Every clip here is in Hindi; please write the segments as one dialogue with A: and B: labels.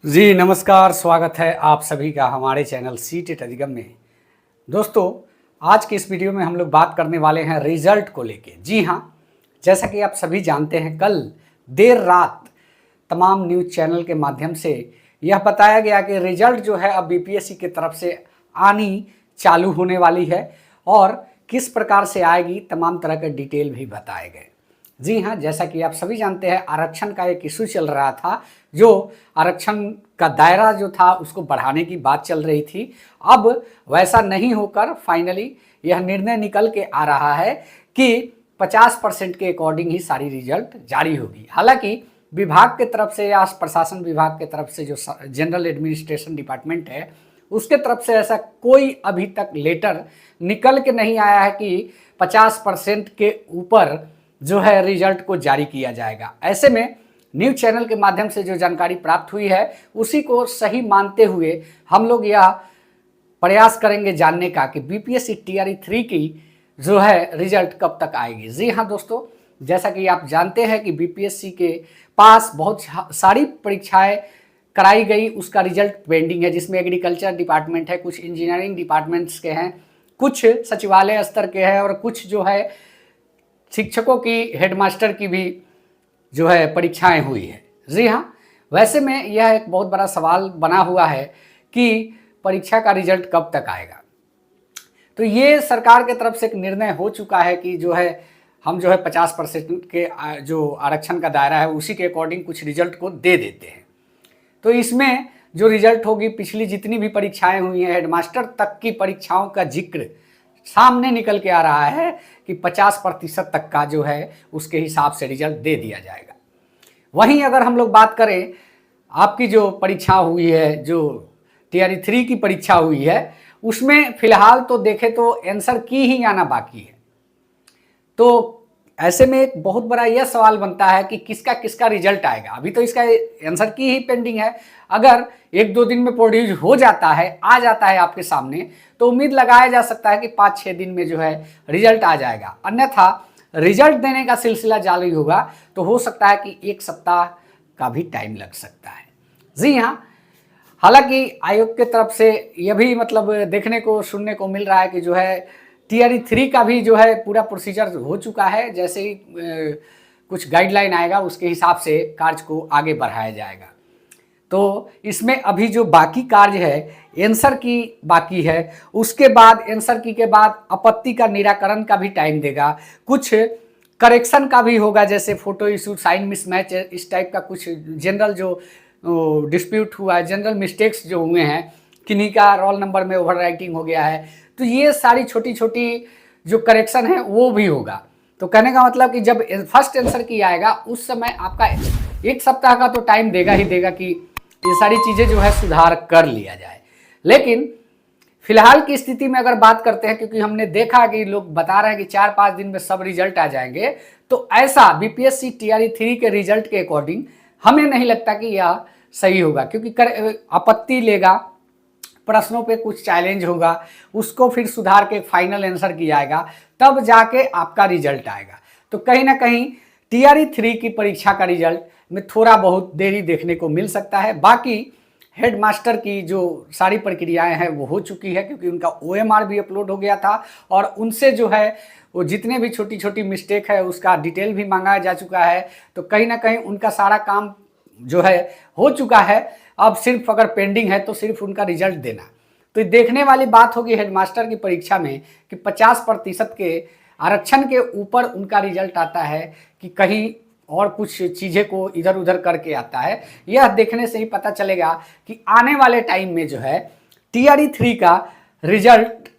A: जी नमस्कार, स्वागत है आप सभी का हमारे चैनल सीटेट अधिगम में। दोस्तों, आज की इस वीडियो में हम लोग बात करने वाले हैं रिजल्ट को लेके। जी हाँ, जैसा कि आप सभी जानते हैं, कल देर रात तमाम न्यूज़ चैनल के माध्यम से यह बताया गया कि रिजल्ट जो है अब बीपीएससी की तरफ से आनी चालू होने वाली है और किस प्रकार से आएगी, तमाम तरह के डिटेल भी बताए गए। जी हाँ, जैसा कि आप सभी जानते हैं, आरक्षण का एक इशू चल रहा था, जो आरक्षण का दायरा जो था उसको बढ़ाने की बात चल रही थी। अब वैसा नहीं होकर फाइनली यह निर्णय निकल के आ रहा है कि 50% के अकॉर्डिंग ही सारी रिजल्ट जारी होगी। हालांकि विभाग के तरफ से या प्रशासन विभाग के तरफ से जो जनरल एडमिनिस्ट्रेशन डिपार्टमेंट है उसके तरफ से ऐसा कोई अभी तक लेटर निकल के नहीं आया है कि 50% के ऊपर जो है रिजल्ट को जारी किया जाएगा। ऐसे में न्यूज़ चैनल के माध्यम से जो जानकारी प्राप्त हुई है उसी को सही मानते हुए हम लोग यह प्रयास करेंगे जानने का कि बीपीएससी टीआरई 3 की जो है रिजल्ट कब तक आएगी। जी हाँ दोस्तों, जैसा कि आप जानते हैं कि बीपीएससी के पास बहुत सारी परीक्षाएं कराई गई, उसका रिजल्ट पेंडिंग है, जिसमें एग्रीकल्चर डिपार्टमेंट है, कुछ इंजीनियरिंग डिपार्टमेंट्स के हैं, कुछ सचिवालय स्तर के हैं और कुछ जो है शिक्षकों की, हेडमास्टर की भी जो है परीक्षाएं हुई है। जी हाँ, वैसे में यह एक बहुत बड़ा सवाल बना हुआ है कि परीक्षा का रिजल्ट कब तक आएगा। तो ये सरकार के तरफ से एक निर्णय हो चुका है कि जो है हम जो है 50% के जो आरक्षण का दायरा है उसी के अकॉर्डिंग कुछ रिजल्ट को दे देते हैं। तो इसमें जो रिजल्ट होगी, पिछली जितनी भी परीक्षाएं हुई हैं, हेडमास्टर तक की परीक्षाओं का जिक्र सामने निकल के आ रहा है कि 50% तक का जो है उसके हिसाब से रिजल्ट दे दिया जाएगा। वहीं अगर हम लोग बात करें, आपकी जो परीक्षा हुई है, जो टीआरई 3 की परीक्षा हुई है, उसमें फिलहाल तो देखें तो आंसर की ही आना बाकी है। तो ऐसे में एक बहुत बड़ा यह सवाल बनता है कि किसका किसका रिजल्ट आएगा। अभी तो इसका आंसर की ही पेंडिंग है। अगर 1-2 दिन में प्रोड्यूस हो जाता है, आ जाता है आपके सामने, तो उम्मीद लगाया जा सकता है कि 5-6 दिन में जो है रिजल्ट आ जाएगा। अन्यथा रिजल्ट देने का सिलसिला जारी होगा तो हो सकता है कि 1 सप्ताह का भी टाइम लग सकता है। जी हाँ, हालांकि आयोग के तरफ से यह भी देखने को सुनने को मिल रहा है कि जो है टीआरई 3 का भी जो है पूरा प्रोसीजर हो चुका है। जैसे ही कुछ गाइडलाइन आएगा उसके हिसाब से कार्य को आगे बढ़ाया जाएगा। तो इसमें अभी जो बाकी कार्य है, आंसर की बाकी है, उसके बाद आंसर की के बाद आपत्ति का निराकरण का भी टाइम देगा, कुछ करेक्शन का भी होगा, जैसे फोटो इशू, साइन मिसमैच, इस टाइप का कुछ जनरल जो डिस्प्यूट हुआ है, जनरल मिस्टेक्स जो हुए हैं, किन्हीं का रोल नंबर में ओवर राइटिंग हो गया है, तो ये सारी छोटी छोटी जो करेक्शन है वो भी होगा। तो कहने का मतलब कि जब फर्स्ट आंसर की आएगा उस समय आपका 1 सप्ताह का तो टाइम देगा ही देगा कि ये सारी चीज़ें जो है सुधार कर लिया जाए। लेकिन फिलहाल की स्थिति में अगर बात करते हैं, क्योंकि हमने देखा कि लोग बता रहे हैं कि 4-5 दिन में सब रिजल्ट आ जाएंगे, तो ऐसा बीपीएससी टीआरई 3 के रिजल्ट के अकॉर्डिंग हमें नहीं लगता कि यह सही होगा, क्योंकि आपत्ति लेगा, प्रश्नों पे कुछ चैलेंज होगा, उसको फिर सुधार के फाइनल आंसर किया जाएगा, तब जाके आपका रिजल्ट आएगा। तो कहीं ना कहीं टीआरई 3 की परीक्षा का रिजल्ट में थोड़ा बहुत देरी देखने को मिल सकता है। बाकी हेडमास्टर की जो सारी प्रक्रियाएं हैं वो हो चुकी है, क्योंकि उनका ओएमआर भी अपलोड हो गया था और उनसे जो है वो जितने भी छोटी छोटी मिस्टेक है उसका डिटेल भी मांगा जा चुका है। तो कहीं ना कहीं उनका सारा काम जो है हो चुका है। अब सिर्फ अगर पेंडिंग है तो सिर्फ उनका रिजल्ट देना। तो देखने वाली बात होगी हेडमास्टर की परीक्षा में कि 50% के आरक्षण के ऊपर उनका रिजल्ट आता है कि कहीं और कुछ चीज़ें को इधर उधर करके आता है। यह देखने से ही पता चलेगा कि आने वाले टाइम में जो है टीआरई 3 का रिजल्ट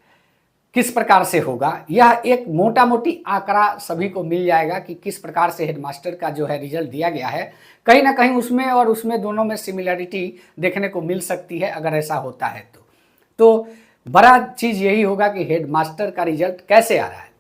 A: किस प्रकार से होगा। यह एक मोटा मोटी आंकड़ा सभी को मिल जाएगा कि किस प्रकार से हेडमास्टर का जो है रिजल्ट दिया गया है। कहीं ना कहीं उसमें और उसमें दोनों में सिमिलरिटी देखने को मिल सकती है अगर ऐसा होता है तो बड़ा चीज़ यही होगा कि हेडमास्टर का रिजल्ट कैसे आ रहा है।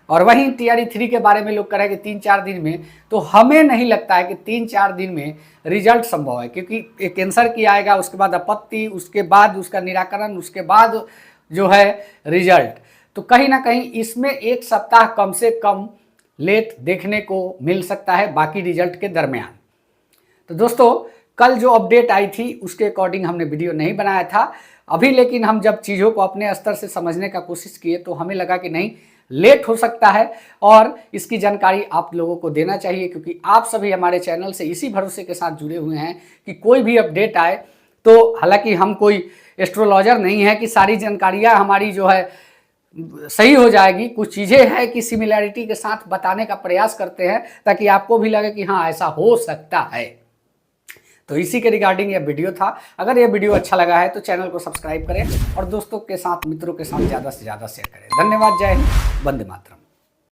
A: और वहीं टीआरई 3 के बारे में लोग कह रहे हैं कि 3-4 दिन में, तो हमें नहीं लगता है कि 3-4 दिन में रिजल्ट संभव है, क्योंकि एक आंसर की आएगा, उसके बाद आपत्ति, उसके बाद उसका निराकरण, उसके बाद जो है रिजल्ट। तो कहीं ना कहीं इसमें 1 सप्ताह कम से कम लेट देखने को मिल सकता है बाकी रिजल्ट के दरमियान। तो दोस्तों, कल जो अपडेट आई थी उसके अकॉर्डिंग हमने वीडियो नहीं बनाया था अभी, लेकिन हम जब चीज़ों को अपने स्तर से समझने का कोशिश किए तो हमें लगा कि नहीं, लेट हो सकता है और इसकी जानकारी आप लोगों को देना चाहिए, क्योंकि आप सभी हमारे चैनल से इसी भरोसे के साथ जुड़े हुए हैं कि कोई भी अपडेट आए तो, हालांकि हम कोई एस्ट्रोलॉजर नहीं है कि सारी जानकारियां हमारी जो है सही हो जाएगी। कुछ चीज़ें हैं कि सिमिलैरिटी के साथ बताने का प्रयास करते हैं ताकि आपको भी लगे कि हाँ ऐसा हो सकता है। तो इसी के रिगार्डिंग यह वीडियो था। अगर यह वीडियो अच्छा लगा है तो चैनल को सब्सक्राइब करें और दोस्तों के साथ, मित्रों के साथ ज़्यादा से ज़्यादा शेयर करें। धन्यवाद। जय हिंद। वंदे मातरम।